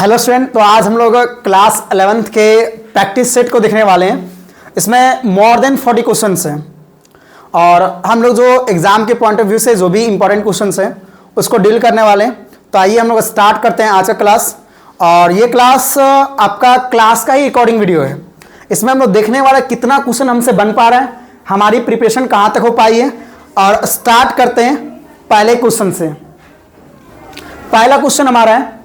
Hello student, तो आज हम लोग क्लास 11th के प्रैक्टिस सेट को देखने वाले हैं। इसमें मोर देन 40 क्वेश्चंस हैं और हम लोग जो एग्जाम के पॉइंट ऑफ व्यू से जो भी इंपॉर्टेंट क्वेश्चंस हैं उसको डील करने वाले हैं। तो आइए हम लोग स्टार्ट करते हैं आज का क्लास। और ये क्लास आपका क्लास का ही रिकॉर्डिंग वीडियो है। इसमें हम लोग देखने वाले कितना क्वेश्चन हमसे बन पा रहा है, हमारी प्रिपरेशन कहाँ तक हो पाई है। और स्टार्ट करते हैं पहले क्वेश्चन से। पहला क्वेश्चन हमारा है,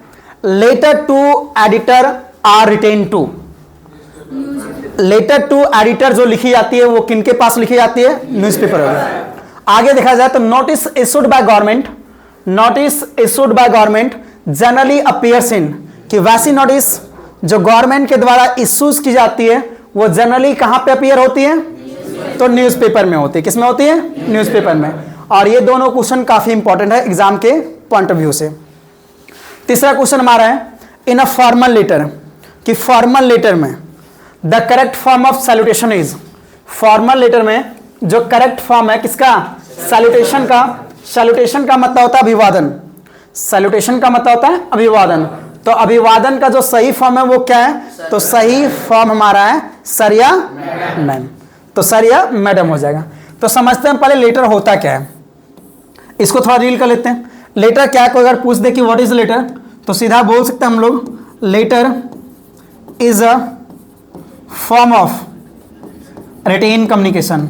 letter to editor are written to. Letter to editor जो लिखी जाती है वो किनके पास लिखी जाती है? न्यूज़पेपर वगैरह। आगे देखा जाए तो notice issued by government, notice issued by government generally appears इन, कि वैसी नोटिस जो गवर्नमेंट के द्वारा इश्यूज की जाती है वो जनरली कहां पे अपीयर होती है? तो न्यूज़पेपर में होती है। किसमें होती है? न्यूज़पेपर में। और ये दोनों क्वेश्चन काफी इंपॉर्टेंट है एग्जाम के पॉइंट ऑफ व्यू से। तीसरा क्वेश्चन हमारा है, इन अ फॉर्मल लेटर, कि फॉर्मल लेटर में the correct form of salutation is. Formal letter में जो करेक्ट फॉर्म है किसका? सैल्यूटेशन का। सैल्यूटेशन का मतलब होता है अभिवादन। सैल्यूटेशन का मतलब होता है अभिवादन। तो अभिवादन का जो सही फॉर्म है वो क्या है? तो सही फॉर्म हमारा है सर या मैम। तो सर या मैडम हो जाएगा। तो समझते हैं पहले लेटर होता क्या है, इसको थोड़ा रील कर लेते हैं। लेटर क्या है? कोई अगर पूछ दे कि व्हाट इज लेटर, तो सीधा बोल सकते हैं हम लोग, letter is a form of written communication.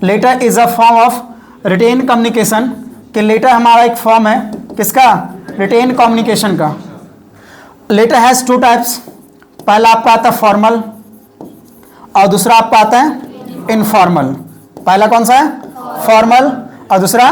Letter is a form of written communication, कि लेटर हमारा एक फॉर्म है किसका? रिटेन कम्युनिकेशन का। Letter has two types. पहला आपका आता है फॉर्मल और दूसरा आपका आता है इनफॉर्मल। पहला कौन सा है? फॉर्मल और दूसरा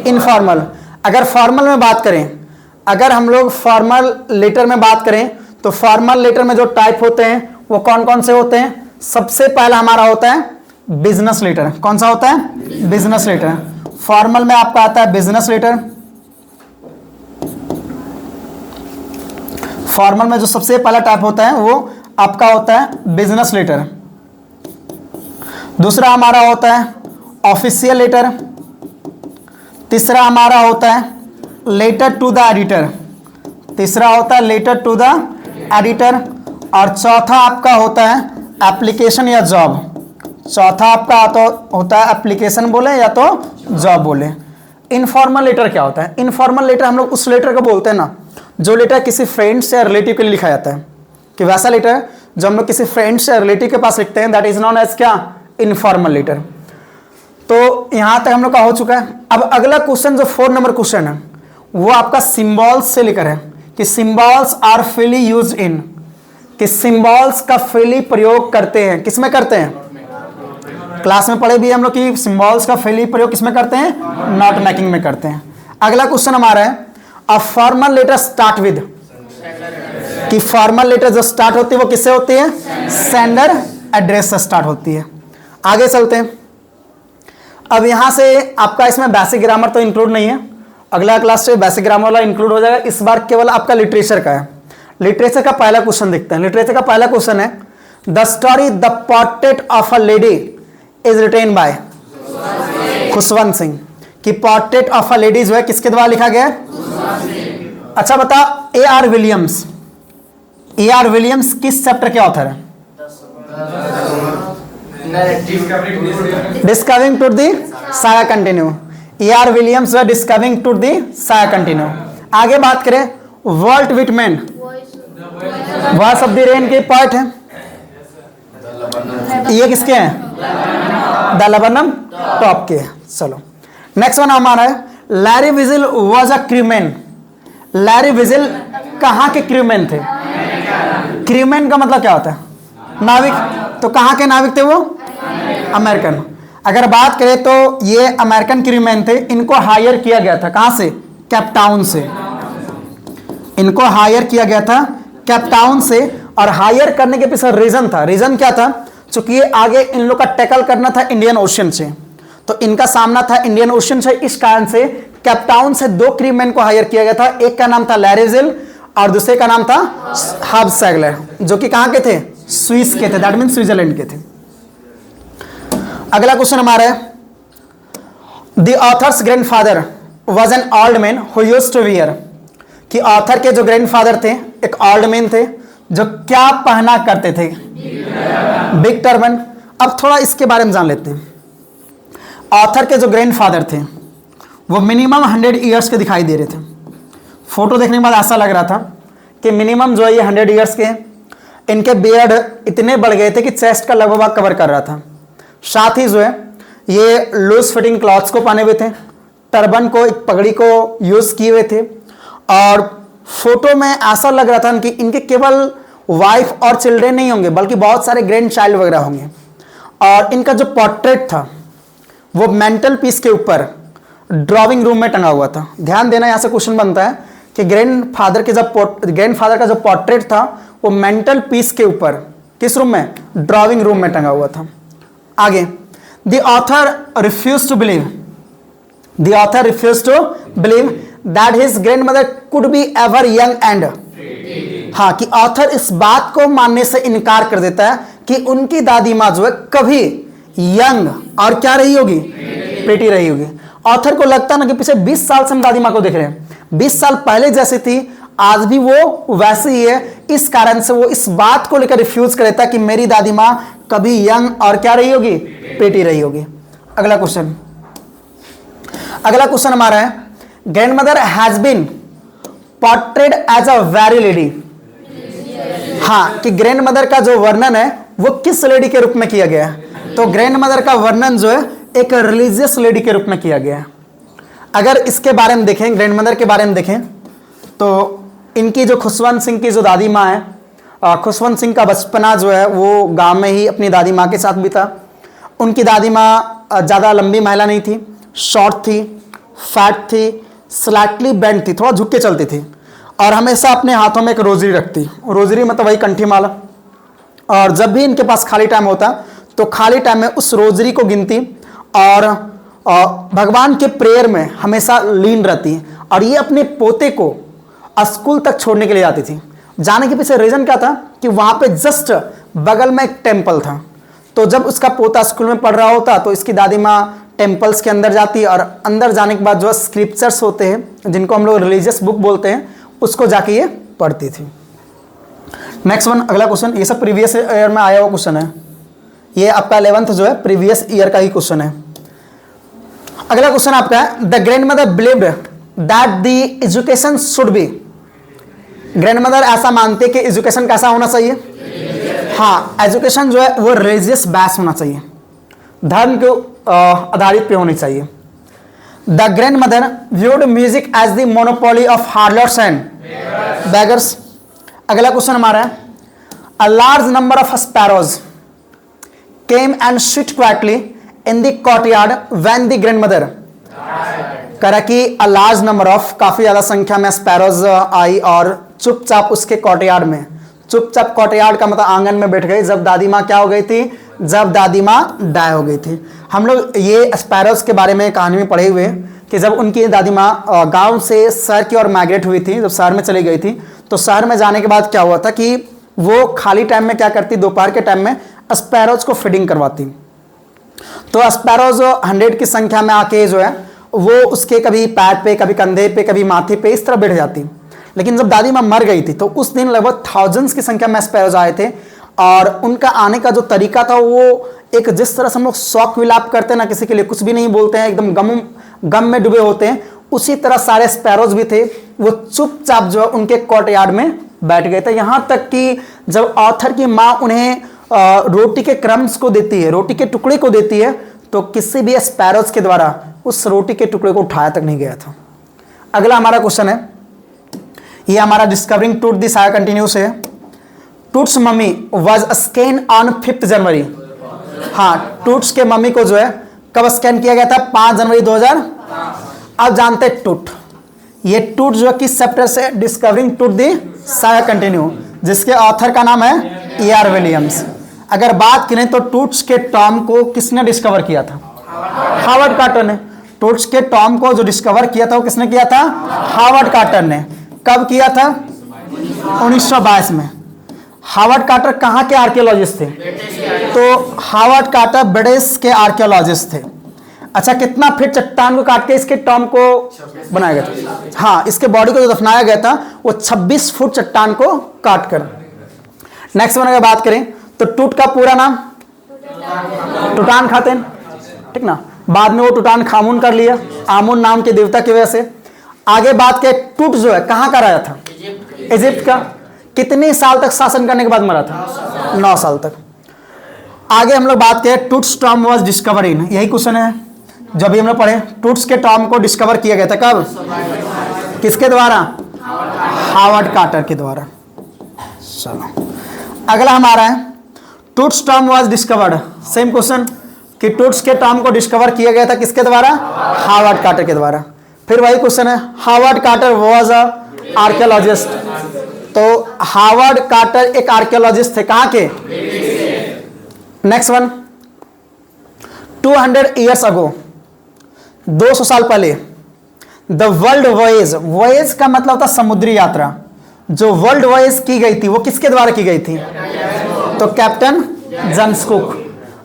इनफॉर्मल। अगर फॉर्मल में बात करें, अगर हम लोग फॉर्मल लेटर में बात करें तो फॉर्मल लेटर में जो टाइप होते हैं वो कौन कौन से होते हैं? सबसे पहला हमारा होता है बिजनेस लेटर। कौन सा होता है? Business letter. फॉर्मल में आपका आता है बिजनेस लेटर। फॉर्मल में जो सबसे पहला टाइप होता है वो आपका होता है बिजनेस लेटर। दूसरा हमारा होता है ऑफिशियल लेटर। तीसरा हमारा होता है लेटर टू द एडिटर। तीसरा होता है लेटर टू द एडिटर। और चौथा आपका होता है एप्लीकेशन या जॉब। चौथा आपका तो होता है एप्लीकेशन बोले या तो जॉब बोले। इनफॉर्मल लेटर क्या होता है? इनफॉर्मल लेटर हम लोग उस लेटर को बोलते हैं ना जो लेटर किसी फ्रेंड्स या रिलेटिव के लिए लिखा जाता है, कि वैसा लेटर जो हम लोग किसी फ्रेंड्स या रिलेटिव के पास लिखते हैं, दैट इज नॉन एज क्या? Informal letter. तो यहां तक हम लोग का हो चुका है। अब अगला क्वेश्चन जो 4 नंबर क्वेश्चन है वो आपका सिंबल्स से लेकर है, कि symbols are freely used in, कि सिंबल्स का फ्रीली प्रयोग करते हैं। किसमें करते हैं? क्लास में पढ़े भी हम लोग कि सिंबल्स का फ्रीली प्रयोग किसमें करते हैं? नोट मेकिंग में करते हैं। अगला क्वेश्चन हमारा है, a formal letter start with, कि फॉर्मल लेटर जो स्टार्ट होती है वो किससे होती है? सेंडर एड्रेस से स्टार्ट होती है। आगे चलते हैं। अब यहां से आपका इसमें बेसिक ग्रामर तो इंक्लूड नहीं है, अगला क्लास से बेसिक ग्रामर वाला इंक्लूड हो जाएगा। इस बार केवल आपका लिटरेचर का है। लिटरेचर का पहला क्वेश्चन देखते हैं। लिटरेचर का पहला क्वेश्चन है, the story the portrait of a lady is written by Khushwant Singh, कि पोर्ट्रेट ऑफ अ लेडी जो है किसके द्वारा लिखा गया है? अच्छा बता, A.R. Williams, A.R. विलियम्स किस चैप्टर के ऑथर है? Discovering Tut the saga continue. A.R. Williams were discovering Tut the saga continue. आगे बात करें, Walt Whitman voice of the rain के पार्ट है, ये किसके हैं? द लबनम टॉप के। चलो नेक्स्ट वन हमारा है, Larry Vigil was a crewman. Larry Vigil कहाँ के क्रूमैन थे? क्रूमैन का मतलब क्या होता है? नाविक। तो कहाँ के नाविक थे वो? अमेरिकन। अगर बात करें तो ये अमेरिकन क्रूमैन थे। इनको हायर किया गया था कहाँ से? कैपटाउन से। इनको हायर किया गया था कैपटाउन से। और हायर करने के पीछे रीजन था। रीजन क्या था? चूंकि ये आगे इन लोग का टैकल करना था इंडियन ओशन से, तो इनका सामना था इंडियन ओशन से। इस कारण से कैपटाउन से 2 क्रूमैन को हायर किया गया था। एक का नाम था लैरी विजिल और दूसरे का नाम था हब सैगलर, जो कि कहां के थे? स्विस के थे, दैट मीन स्विट्जरलैंड के थे। अगला क्वेश्चन हमारा है, the author's grandfather was an old man who used to wear, कि ऑथर के जो ग्रैंडफादर थे एक ओल्ड मैन थे जो क्या पहना करते थे, बिग टर्बन। अब थोड़ा इसके बारे में जान लेते हैं। ऑथर के जो ग्रैंडफादर थे वो मिनिमम 100 ईयर्स के दिखाई दे रहे थे। फोटो देखने के बाद ऐसा लग रहा था कि मिनिमम जो है ये 100 ईयर्स के। इनके बियर्ड इतने बढ़ गए थे कि चेस्ट का लगभग कवर कर रहा था। साथ ही जो है ये लूज फिटिंग क्लॉथ्स को पहने हुए थे, टर्बन को, एक पगड़ी को यूज किए हुए थे। और फोटो में ऐसा लग रहा था कि इनके केवल वाइफ और चिल्ड्रेन नहीं होंगे बल्कि बहुत सारे ग्रैंड चाइल्ड वगैरह होंगे। और इनका जो पोर्ट्रेट था वो मेंटल पीस के ऊपर ड्राइंग रूम में टंगा हुआ था। ध्यान देना, यहां से क्वेश्चन बनता है कि ग्रैंडफादर का जो पोर्ट्रेट था वो मेंटल पीस के ऊपर किस रूम में, ड्राइंग रूम में टंगा हुआ था। आगे, the author refuse to believe that his grandmother could be ever young and, हाँ, कि ऑथर इस बात को मानने से इनकार कर देता है कि उनकी दादी माँ जो है कभी यंग और क्या रही होगी, प्रीटी रही होगी। ऑथर को लगता ना कि पिछले 20 साल से हम दादी माँ को देख रहे हैं, 20 साल पहले जैसी थी आज भी वो वैसे ही है। इस कारण से वो इस बात को लेकर रिफ्यूज कर देता कि मेरी दादी माँ कभी यंग और क्या रही होगी, प्रीटी रही होगी। अगला क्वेश्चन हमारा है, grandmother has been portrayed as a very lady, हाँ, कि ग्रैंडमदर का जो वर्णन है वो किस लेडी के रूप में किया गया है? तो ग्रैंडमदर का वर्णन जो है एक रिलीजियस लेडी के रूप में किया गया है। अगर इसके बारे में देखें, ग्रैंडमदर के बारे में देखें तो इनकी जो खुशवंत सिंह की जो दादी माँ है, खुशवंत सिंह का बचपना जो है वो गांव में ही अपनी दादी माँ के साथ बीता। उनकी दादी माँ ज़्यादा लंबी महिला नहीं थी, शॉर्ट थी, फैट थी, स्लाइटली बेंड थी, थोड़ा झुक के चलती थी और हमेशा अपने हाथों में एक रोजरी रखती। रोजरी मतलब वही कंठी माला। और जब भी इनके पास खाली टाइम होता तो खाली टाइम में उस रोजरी को गिनती और भगवान के प्रेयर में हमेशा लीन रहती। और ये अपने पोते को स्कूल तक छोड़ने के लिए जाती थी। जाने के पीछे रीजन क्या था कि वहां पे जस्ट बगल में एक टेम्पल था। तो जब उसका पोता स्कूल में पढ़ रहा होता तो इसकी दादी माँ टेम्पल्स के अंदर जाती और अंदर जाने के बाद जो स्क्रिप्चर्स होते हैं जिनको हम लोग रिलीजियस बुक बोलते हैं उसको जाके ये पढ़ती थी। नेक्स्ट वन, अगला क्वेश्चन, ये सब प्रीवियस ईयर में आया हुआ क्वेश्चन है। ये आपका 11th जो है प्रीवियस ईयर का ही क्वेश्चन है। अगला क्वेश्चन आपका है, the grandmother believed that the education should be, grandmother ऐसा मानते कि एजुकेशन कैसा होना चाहिए, हाँ, एजुकेशन जो है वो रिलीजियस बेस होना चाहिए, धर्म के आधारित पे होनी चाहिए। The grandmother viewed music as the monopoly of harlots and beggars. अगला क्वेश्चन हमारा है, a large number of sparrows came and sit quietly in the courtyard when the grandmother, करा कि अ लार्ज नंबर ऑफ, काफी ज्यादा संख्या में स्पैरोज आई और चुपचाप उसके कोर्टयार्ड में, चुपचाप कोर्टयार्ड का मतलब आंगन में बैठ गई जब दादी माँ क्या हो गई थी, जब दादी माँ डाय हो गई थी। हम लोग ये स्पैरोज के बारे में कहानी में पढ़े हुए कि जब उनकी दादी माँ गांव से शहर की ओर माइग्रेट हुई थी, जब शहर में चली गई थी तो शहर में जाने के बाद क्या हुआ था कि वो खाली टाइम में क्या करती, दोपहर के टाइम में स्पैरोज को फीडिंग करवाती। तो स्पैरोज 100 की संख्या में आके जो है वो उसके कभी पैर पे, कभी कंधे पे, कभी माथे पे इस तरह बैठ जाती। लेकिन जब दादी माँ मर गई थी तो उस दिन लगभग थाउजेंड्स की संख्या में स्पैरोज आए थे और उनका आने का जो तरीका था वो एक, जिस तरह से हम लोग शौक विलाप करते हैं ना, किसी के लिए कुछ भी नहीं बोलते हैं, एकदम गम में डूबे होते हैं, उसी तरह सारे स्पैरोज भी थे। वो चुपचाप जो उनके कोर्टयार्ड में बैठ गए थे। यहाँ तक कि जब ऑथर की माँ उन्हें रोटी के क्रम्स को देती है, रोटी के टुकड़े को देती है, तो किसी भी स्पैरोज के द्वारा उस रोटी के टुकड़े को उठाया तक नहीं गया था। अगला हमारा क्वेश्चन है, ये हमारा डिस्कवरिंग टूट द सागा कंटिन्यूस है। Toots mummy was scan on 5 जनवरी, हाँ, टूट्स के मम्मी को जो है कब स्कैन किया गया था, 5 जनवरी 2000। अब जानते हैं टूट, ये टूट जो है किस चैप्टर से, डिस्कवरिंग टूट द सागा कंटिन्यू, जिसके ऑथर का नाम है E.R. विलियम्स। अगर बात करें तो टूट्स के टॉम को किसने डिस्कवर किया था, हार्वर्ड कार्टर ने। टूट्स के टॉम को जो डिस्कवर किया था वो किसने किया था, हार्वर्ड कार्टर ने। कब किया था, 1922 में। हार्वर्ड कार्टर कहाँ के आर्कियोलॉजिस्ट थे, तो हार्वर्ड कार्टर ब्रिटिश के आर्कियोलॉजिस्ट थे। अच्छा, कितना फीट चट्टान को काट के इसके टॉम को बनाया गया था? हाँ, इसके बॉडी को जो दफनाया गया था वो 26 फुट चट्टान को काट कर। नेक्स्ट वन अगर बात करें तो टूट का पूरा नाम टूटान खातेन, ठीक ना, बाद में वो टूटान खामून कर लिया आमून नाम के देवता की वजह से। आगे बात करें, टूट जो है कहां का राजा था? इजिप्ट का। कितने साल तक शासन करने के बाद मरा था? 9 साल तक। आगे हम लोग बात करें, Toots Tom was discovered in, यही क्वेश्चन है जो अभी हम लोग पढ़े। टूट्स के टॉम को डिस्कवर किया गया था कब? किसके द्वारा? हावर्ड कार्टर के द्वारा। चलो अगला हमारा है, Toots Tom was discovered, same question कि टूट्स के टॉम को डिस्कवर किया गया था किसके द्वारा? हावर्ड कार्टर के द्वारा। फिर वही क्वेश्चन है, Howard Carter was a archaeologist, तो हावर्ड कार्टर एक आर्कियोलॉजिस्ट थे, कहां के? नेक्स्ट वन, 200 ईयर्स अगो, 200 साल पहले, द वर्ल्ड वॉयेज, वॉयेज का मतलब था समुद्री यात्रा, जो वर्ल्ड वॉयेज की गई थी वो किसके द्वारा की गई थी? तो कैप्टन जेम्स कुक।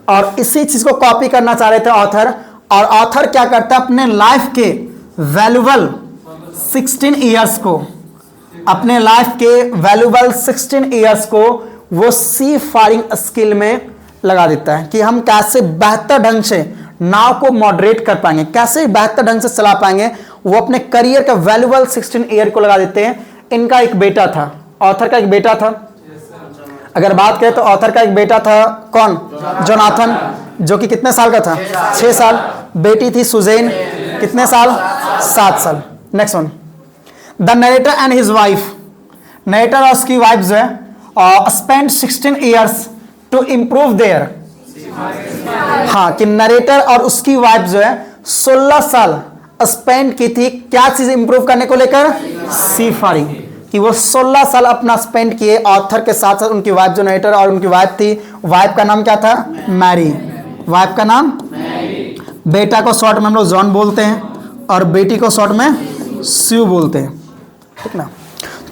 और इसी चीज को कॉपी करना चाह रहे थे ऑथर, और ऑथर क्या करता है, अपने लाइफ के वैल्यूबल 16 ईयर्स को, अपने लाइफ के वैल्यूबल 16 ईयर्स को वो सी फायरिंग स्किल में लगा देता है कि हम कैसे बेहतर ढंग से नाव को मॉडरेट कर पाएंगे, कैसे बेहतर ढंग से चला पाएंगे। वो अपने करियर का वैल्यूबल 16 ईयर को लगा देते हैं। इनका एक बेटा था, ऑथर का एक बेटा था। अगर बात करें तो ऑथर का एक बेटा था कौन? जोनाथन, जो कि कितने साल का था? 6 साल। बेटी थी सुजेन, कितने साल? 7 साल। Next one, the narrator and his wife, narrator और उसकी वाइफ जो है spend 16 years to improve their, हाँ, कि नरेटर और उसकी वाइफ जो है 16 साल स्पेंड की थी क्या चीज इंप्रूव करने को लेकर? सी फायरिंग, कि वो 16 साल अपना स्पेंड किए ऑथर के साथ साथ। उनकी वाइफ जो नरेटर और उनकी वाइफ थी, वाइफ का नाम क्या था? मैरी। वाइफ का नाम मैरी। बेटा को शॉर्ट में हम लोग जॉन बोलते हैं और बेटी को शॉर्ट में स्यू बोलते हैं, ठीक ना।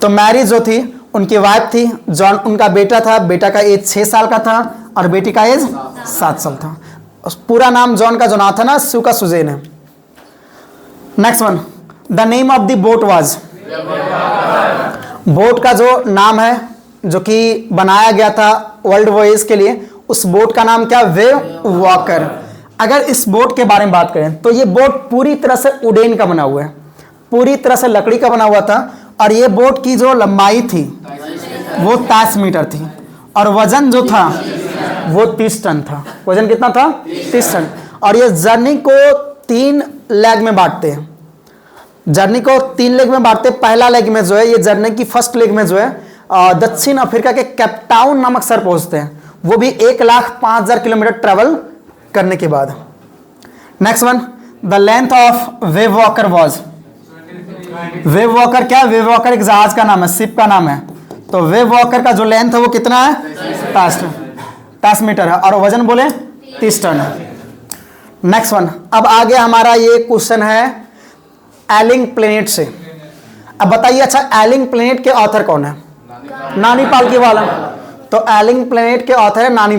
तो मैरी जो थी उनकी वाइफ थी, जॉन उनका बेटा था, बेटा का एज 6 साल का था और बेटी का एज 7 साल था। पूरा नाम जॉन का जोनाथन है, स्यू का सुजेन है। Next one, the name of the boat was, boat का जो नाम है जो कि बनाया गया था वर्ल्ड वॉयेज के लिए, उस बोट का नाम क्या? Wave walker. अगर इस बोट के बारे में बात करें तो ये बोट पूरी तरह से उडेन का बना हुआ है, पूरी तरह से लकड़ी का बना हुआ था। और ये बोट की जो लंबाई थी वो 23 मीटर थी और वजन जो था वो 30 टन था। वजन कितना था? 30 टन। और ये जर्नी को 3 लेग में बांटते हैं, जर्नी को 3 लेग में बांटते। पहला लेग में जो है, ये जर्नी की फर्स्ट लेग में जो है दक्षिण अफ्रीका के कैपटाउन नामक शहर पहुंचते हैं, वो भी 1,05,000 किलोमीटर ट्रेवल करने के बाद। Next one, the length of wave walker was, wave walker क्या? वेव वॉकर एक जहाज का नाम है, शिप का नाम है। तो वेव वॉकर का जो लेंथ है वो कितना है? 23 मीटर है और वजन बोले 30 टन है। नेक्स्ट वन, अब आगे हमारा ये क्वेश्चन है एलिंग प्लेनेट से। अब बताइए, अच्छा एलिंग प्लेनेट के ऑथर कौन है? नानी पालकीवाला। तो एलिंग प्लेनेट के ऑथर है नानी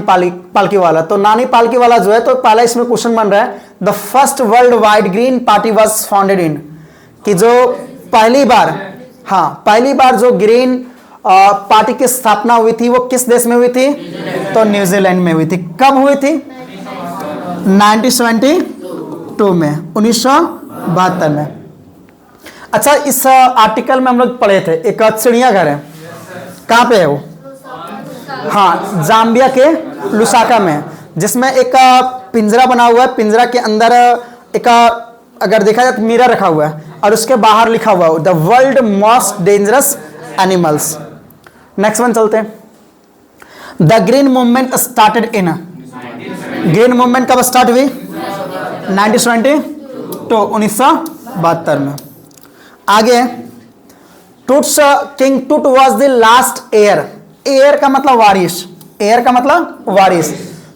पालकीवाला। तो नानी पालकीवाला जो है, तो पहला इसमें क्वेश्चन बन रहा है, the first world wide green party was founded in, कि जो पहली बार, हाँ पहली बार जो ग्रीन पार्टी की स्थापना हुई थी वो किस देश में हुई थी? तो न्यूजीलैंड में हुई थी। कब हुई थी? 1972 में, 1972 में। अच्छा, इस आर्टिकल में हम लोग पढ़े थे एक चिड़ियाघर है, कहाँ पे है वो? हाँ, जाम्बिया के लुसाका में, जिसमें एक पिंजरा बना हुआ है। पिंजरा के अंदर एक, अगर देखा जाए तो मिरर रखा हुआ है और उसके बाहर लिखा हुआ है the world most dangerous animals. Next one चलते हैं, the green movement started in, green movement कब स्टार्ट हुई? 1972 में। आगे, टूट्स किंग टूट was the last air, air का मतलब वारिस, एयर का मतलब वारिस।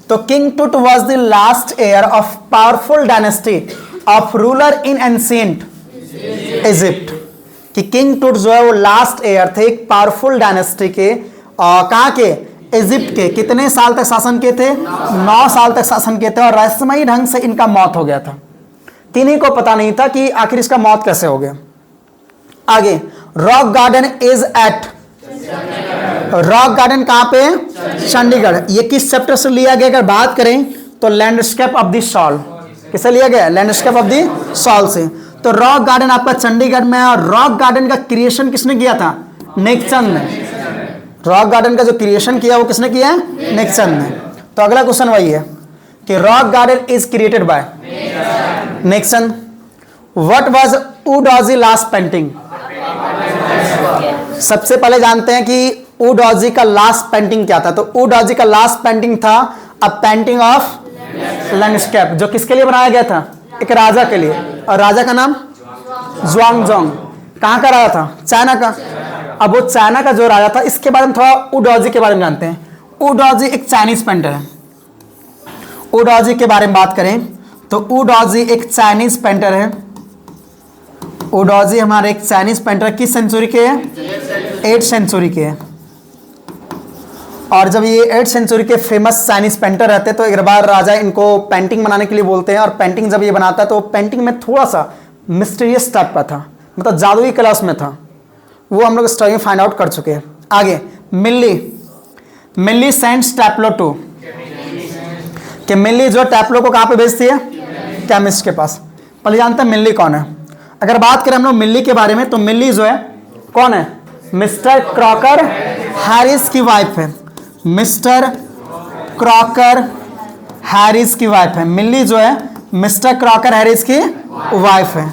तो किंग टूट was the last air of powerful dynasty of ruler in ancient Egypt, कि किंग टूट जो है वो लास्ट एयर थे एक पावरफुल डायनेस्टी के, कहाँ के? इजिप्ट के। कितने साल तक शासन किए थे? 9 साल तक शासन किए थे और रहस्यमयी ढंग से इनका मौत हो गया था। किन्हीं को पता नहीं था कि आखिर इसका मौत कैसे हो गया। आगे, rock garden is at, rock garden कहां पे है? चंडीगढ़। ये किस चैप्टर से लिया गया अगर बात करें तो लैंडस्केप ऑफ द सॉल, किससे लिया गया? लैंडस्केप ऑफ द सॉल से। तो रॉक गार्डन आपका चंडीगढ़ में है और रॉक गार्डन का क्रिएशन किसने किया था? नेक्सन ने। रॉक गार्डन का जो क्रिएशन किया वो किसने किया है? नेक्सन ने। तो अगला क्वेश्चन वही है कि rock garden is created by नेक्सन। व्हाट वाज उडॉजी लास्ट पेंटिंग? सबसे पहले जानते हैं कि उडॉजी का लास्ट पेंटिंग क्या था। तो उडॉजी का लास्ट पेंटिंग था अ पेंटिंग ऑफ लैंडस्केप, जो किसके लिए बनाया गया था? एक राजा के लिए। और राजा का नाम ज़ुआंगजोंग। कहां का राजा था? चाइना का। अब वो चाइना का जो राजा था, इसके बारे में थोड़ा उडॉजी के बारे में जानते हैं। उडॉजी एक चाइनीज पेंटर है। उडॉजी के बारे में बात करें तो उडॉजी एक चाइनीज पेंटर है। उडॉजी हमारे एक चाइनीज पेंटर किस सेंचुरी के हैं? 8th सेंचुरी के हैं। और जब ये 8th सेंचुरी के फेमस चाइनीज पेंटर रहते हैं तो एक बार राजा इनको पेंटिंग बनाने के लिए बोलते हैं। और पेंटिंग जब ये बनाता है तो पेंटिंग में थोड़ा सा मिस्टीरियस टाइप का था, मतलब जादुई कला उसमें था। वो हम लोग स्टोरी में फाइंड आउट कर चुके हैं। आगे, मिल्ली सेंड्स टैप्लो टू, कि मिल्ली जो टैप्लो को कहाँ पे भेजती है? केमिस्ट के पास। पहले जानते हैं मिल्ली कौन है। अगर बात करें हम लोग मिल्ली के बारे में तो मिल्ली जो है कौन है? मिस्टर क्रॉकर हैरिस की वाइफ है। मिस्टर क्रॉकर हैरिस की वाइफ है। मिल्ली जो है मिस्टर क्रॉकर हैरिस की वाइफ है।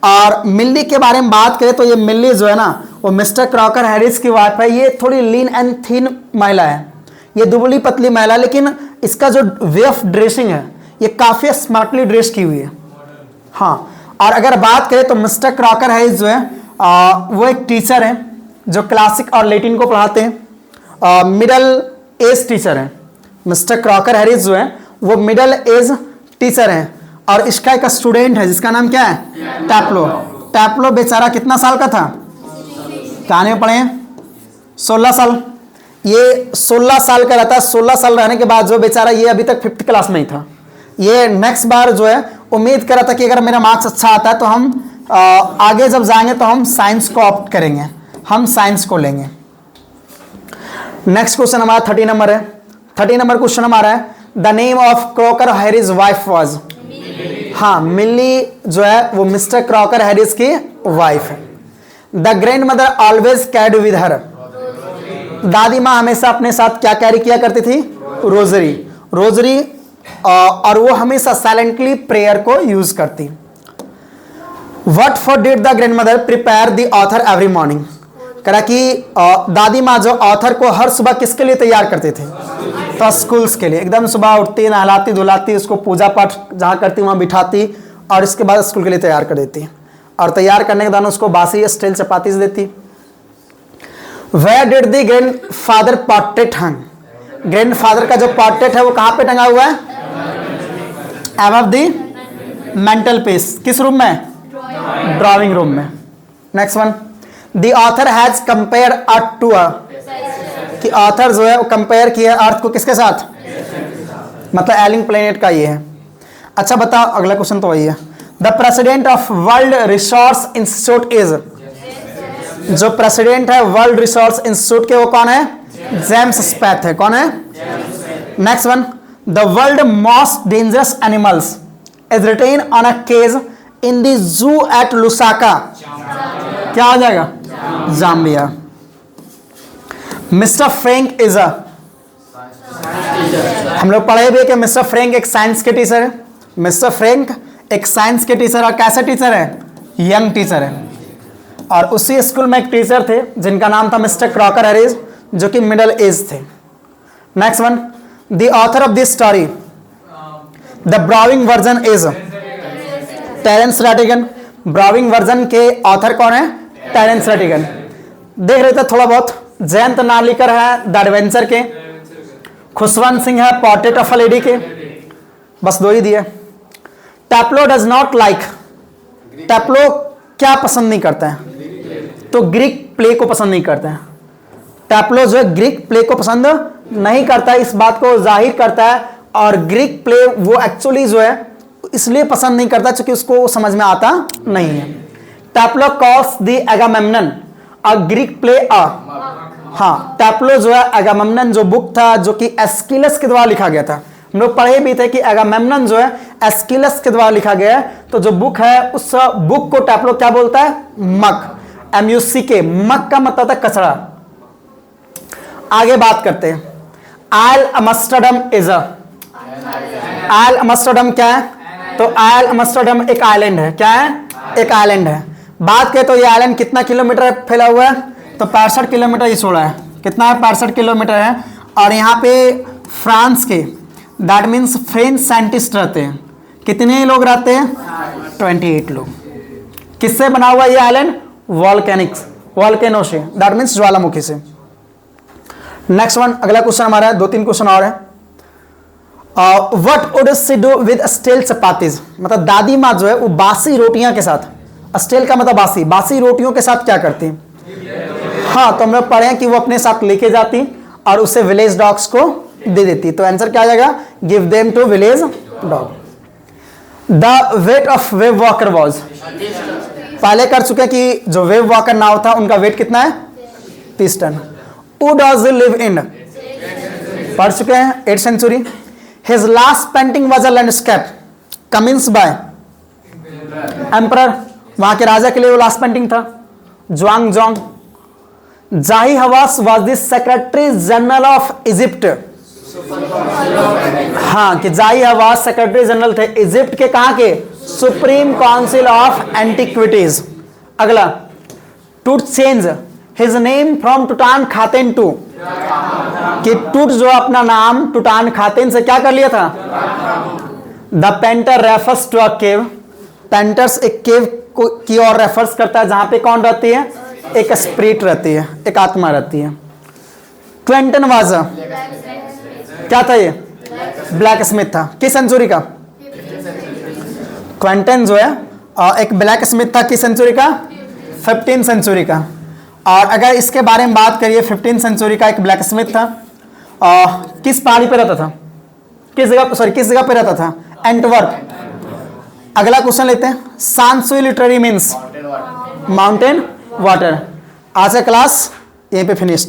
और मिल्ली के बारे में बात करें तो ये मिल्ली जो है ना वो मिस्टर क्रॉकर हैरिस की वाइफ है। ये थोड़ी लीन एंड थिन महिला है, ये दुबली पतली महिला, लेकिन इसका जो वे ऑफ ड्रेसिंग है ये काफ़ी स्मार्टली ड्रेस की हुई है। हाँ, और अगर बात करें तो मिस्टर क्रॉकर हैरिस जो है वो एक टीचर है जो क्लासिक और लैटिन को पढ़ाते हैं। मिडल एज टीचर है। मिस्टर क्रॉकर हैरिस जो है वो मिडल एज टीचर है। और इसका एक स्टूडेंट है जिसका नाम क्या है? टैप्लो। टैप्लो बेचारा कितना साल का था? कहानी में पढ़े हैं 16 साल। ये 16 साल का रहता है। 16 साल रहने के बाद जो बेचारा, ये अभी तक 5th क्लास में ही था। ये नेक्स्ट बार जो है उम्मीद कर रहा था कि अगर मेरा मार्क्स अच्छा आता है तो हम आगे जब जाएंगे तो हम साइंस को ऑप्ट करेंगे, हम साइंस को लेंगे। नेक्स्ट क्वेश्चन हमारा 30 नंबर है। 30 नंबर क्वेश्चन हमारा है the name of Crocker Harris wife was. हाँ, मिल्ली जो है वो मिस्टर क्रॉकर हैरिस की वाइफ है। The grand mother always Caird with her, दादी माँ हमेशा अपने साथ क्या कैरी किया करती थी? रोजरी। और वो हमेशा साइलेंटली प्रेयर को यूज करती। What for did the grand mother prepare the author every morning, करा कि दादी माँ जो ऑथर को हर सुबह किसके लिए तैयार करते थे? तो स्कूल्स के लिए। एकदम सुबह उठती, नहलाती धुलाती, उसको पूजा पाठ जहाँ करती वहाँ बिठाती और इसके बाद स्कूल के लिए तैयार कर देती। और तैयार करने के बाद उसको बासी स्टील चपाती से देती। Where did the grandfather portrait hung, grandfather का जो पोर्ट्रेट है वो कहाँ पे टंगा हुआ है? Above the mantelpiece. किस रूम में? ड्राइंग रूम में। Next one, the author has compare earth to earth, कि ऑथर जो है वो कंपेयर किया अर्थ को किसके साथ? मतलब एलिंग प्लेनेट का ये है। अच्छा बताओ, अगला क्वेश्चन तो वही है। The president of World Resource Institute is, जो प्रेसिडेंट है वर्ल्ड रिसोर्स इंस्टीट्यूट के वो कौन है? जेम्स स्पैथ है। कौन है? Next one, the world most dangerous animals is written on a cage in the zoo at Lusaka, क्या हो जाएगा? Zambia. Mister Frank is a, हम लोग पढ़े भी कि मिस्टर फ्रैंक एक साइंस के टीचर है। मिस्टर फ्रैंक एक साइंस के टीचर, और कैसे टीचर है? यंग टीचर है। और उसी स्कूल में एक टीचर थे जिनका नाम था मिस्टर क्रॉकर हैरिस, जो कि मिडिल एज थे। Next one, the author of this story the browning version is Terence Rattigan. Browning version के ऑथर कौन है? Terence Rattigan. देख रहे थे थोड़ा बहुत। जयंत नार्लिकर है द एडवेंचर के। खुशवंत सिंह है पोर्ट्रेट ऑफ अ लेडी के। बस 2 ही दिए। टैप्लो डज नॉट लाइक, टैप्लो क्या पसंद नहीं करते हैं? तो ग्रीक प्ले को पसंद नहीं करते हैं। टैप्लो जो है ग्रीक प्ले को पसंद नहीं करता है, इस बात को जाहिर करता है। और ग्रीक प्ले वो एक्चुअली जो है इसलिए पसंद नहीं करता क्योंकि उसको समझ में आता नहीं है। टैप्लोकॉस the Agamemnon a Greek play a, हाँ टैप्लो जो है एगामेम्नन जो बुक था जो कि एस्किलस के द्वारा लिखा गया था। हम लोग पढ़े भी थे कि एगामेम्नन जो है एस्किलस के द्वारा लिखा गया है। तो जो बुक है उस बुक को टैप्लो क्या बोलता है? मक, MUCK, मक का मतलब था कचरा। आगे बात करते हैं। आयल अमस्टरडम इज अ, आयल अमस्टरडम क्या है? तो आयल अमस्टरडम एक आइलैंड है। क्या है? एक आइलैंड है। बात करें तो ये आइलैंड कितना किलोमीटर फैला हुआ है? तो 65 किलोमीटर ही छोड़ा है। कितना है? 65 किलोमीटर है। और यहाँ पे फ्रांस के, दैट मीन्स फ्रेंच साइंटिस्ट रहते हैं। कितने लोग रहते हैं? 28 लोग। किससे बना हुआ ये आइलैंड? वॉल्केनिक्स, वॉल्केनो से, दैट मीन्स ज्वालामुखी से। नेक्स्ट वन, अगला क्वेश्चन हमारा है, 2-3 क्वेश्चन और है। What would she do with stale chapatis? मतलब दादी माँ जो है वो बासी रोटियां के साथ, स्टेल का मतलब बासी, बासी रोटियों के साथ क्या करती? हाँ, तो हम लोग पढ़े कि वो अपने साथ लेके जाती और उसे विलेज डॉग्स को दे देती। तो आंसर क्या आ जाएगा? Give them to village dog. The weight of wave walker was, पहले कर चुके कि जो वेव वॉकर नाव था उनका वेट कितना है? 30 ton. Who does he live in? पढ़ चुके हैं, 8th century। His last painting was a landscape commissioned by emperor, वहां के राजा के लिए वो लास्ट पेंटिंग था, ज्वांग जोंग। जाही हवास was the secretary general of Egypt, हाँ कि जाही हवास सेक्रेटरी जनरल थे इजिप्ट के, कहां के? Supreme council of antiquities. अगला, to change his name from Tutankhaten to, कि टूट जो अपना नाम टूटान खातेन से क्या कर लिया था? The painter refers to a cave, painters एक केव की ओर रेफर्स करता है जहां पे कौन रहती है? एक स्पिरिट रहती है, एक आत्मा रहती है। क्विंटन वाज, क्या था ये? ब्लैक स्मिथ था। किस सेंचुरी का? क्विंटन जो है एक ब्लैक स्मिथ था, किस सेंचुरी का? 15th सेंचुरी का। और अगर इसके बारे में बात करिए, 15th सेंचुरी का एक ब्लैक स्मिथ था। किस पहाड़ी पे रहता था? किस जगह पे रहता था? एंटवर्प। अगला क्वेश्चन लेते हैं। सांसुई लिटरेरी मीन्स माउंटेन वाटर। आज का क्लास यहीं पे फिनिश्ड।